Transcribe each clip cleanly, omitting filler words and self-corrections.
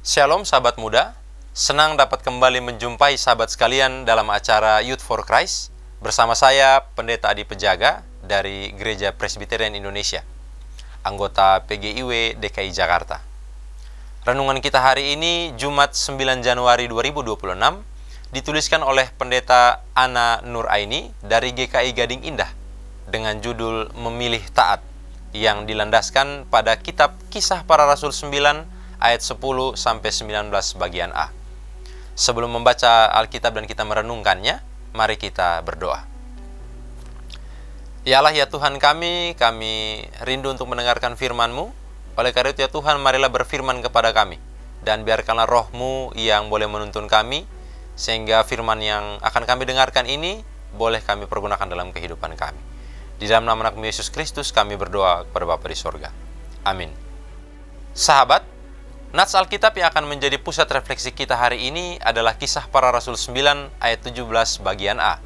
Shalom sahabat muda, senang dapat kembali menjumpai sahabat sekalian dalam acara Youth for Christ bersama saya Pendeta Adi Pejaga dari Gereja Presbyterian Indonesia, anggota PGIW DKI Jakarta. Renungan kita hari ini Jumat 9 Januari 2026 dituliskan oleh Pendeta Ana Nuraini dari GKI Gading Indah dengan judul Memilih Taat yang dilandaskan pada kitab Kisah Para Rasul 9 ayat 10-19 bagian A. Sebelum membaca Alkitab dan kita merenungkannya, mari kita berdoa. Ya Allah, ya Tuhan kami rindu untuk mendengarkan firman-Mu. Oleh karena itu ya Tuhan, marilah berfirman kepada kami, dan biarkanlah Roh-Mu yang boleh menuntun kami, sehingga firman yang akan kami dengarkan ini boleh kami pergunakan dalam kehidupan kami. Di dalam nama Anak Yesus Kristus kami berdoa kepada Bapa di sorga. Amin. Sahabat, nats Alkitab yang akan menjadi pusat refleksi kita hari ini adalah Kisah Para Rasul 9 ayat 17 bagian A.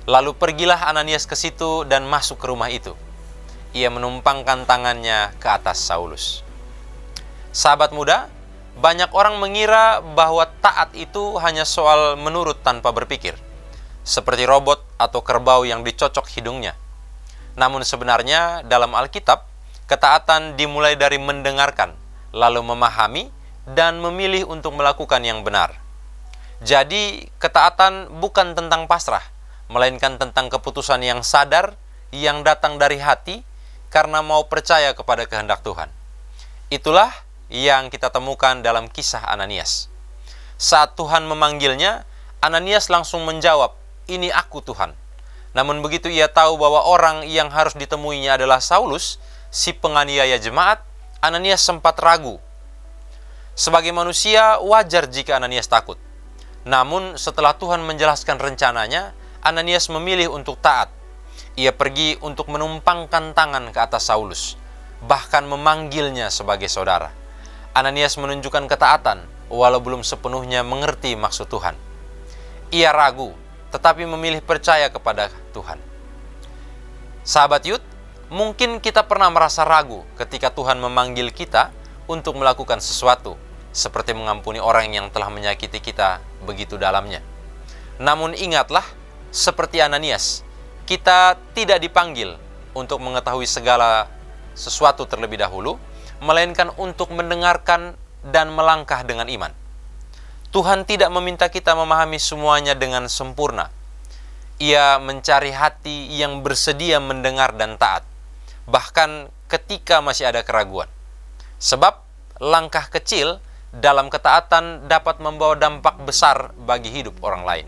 Lalu pergilah Ananias ke situ dan masuk ke rumah itu. Ia menumpangkan tangannya ke atas Saulus. Sahabat muda, banyak orang mengira bahwa taat itu hanya soal menurut tanpa berpikir, seperti robot atau kerbau yang dicocok hidungnya. Namun sebenarnya dalam Alkitab, ketaatan dimulai dari mendengarkan, lalu memahami, dan memilih untuk melakukan yang benar. Jadi, ketaatan bukan tentang pasrah, melainkan tentang keputusan yang sadar, yang datang dari hati, karena mau percaya kepada kehendak Tuhan. Itulah yang kita temukan dalam kisah Ananias. Saat Tuhan memanggilnya, Ananias langsung menjawab, "Ini aku Tuhan." Namun begitu ia tahu bahwa orang yang harus ditemuinya adalah Saulus, si penganiaya jemaat, Ananias sempat ragu. Sebagai manusia, wajar jika Ananias takut. Namun setelah Tuhan menjelaskan rencananya, Ananias memilih untuk taat. Ia pergi untuk menumpangkan tangan ke atas Saulus, bahkan memanggilnya sebagai saudara. Ananias menunjukkan ketaatan, walau belum sepenuhnya mengerti maksud Tuhan. Ia ragu, tetapi memilih percaya kepada Tuhan. Sahabat Youth, mungkin kita pernah merasa ragu ketika Tuhan memanggil kita untuk melakukan sesuatu, seperti mengampuni orang yang telah menyakiti kita begitu dalamnya. Namun ingatlah, seperti Ananias, kita tidak dipanggil untuk mengetahui segala sesuatu terlebih dahulu, melainkan untuk mendengarkan dan melangkah dengan iman. Tuhan tidak meminta kita memahami semuanya dengan sempurna. Ia mencari hati yang bersedia mendengar dan taat, bahkan ketika masih ada keraguan. Sebab langkah kecil dalam ketaatan dapat membawa dampak besar bagi hidup orang lain.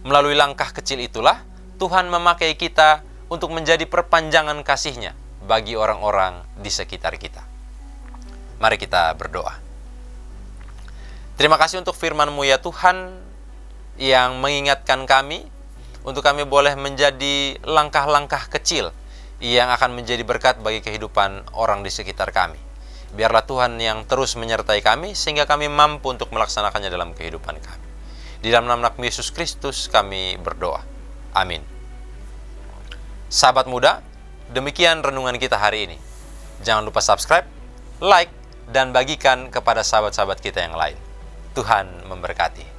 Melalui langkah kecil itulah Tuhan memakai kita untuk menjadi perpanjangan kasih-Nya bagi orang-orang di sekitar kita. Mari kita berdoa. Terima kasih untuk firman-Mu ya Tuhan, yang mengingatkan kami untuk kami boleh menjadi langkah-langkah kecil yang akan menjadi berkat bagi kehidupan orang di sekitar kami. Biarlah Tuhan yang terus menyertai kami sehingga kami mampu untuk melaksanakannya dalam kehidupan kami. Di dalam nama Anak Yesus Kristus kami berdoa. Amin. Sahabat muda, demikian renungan kita hari ini. Jangan lupa subscribe, like, dan bagikan kepada sahabat-sahabat kita yang lain. Tuhan memberkati.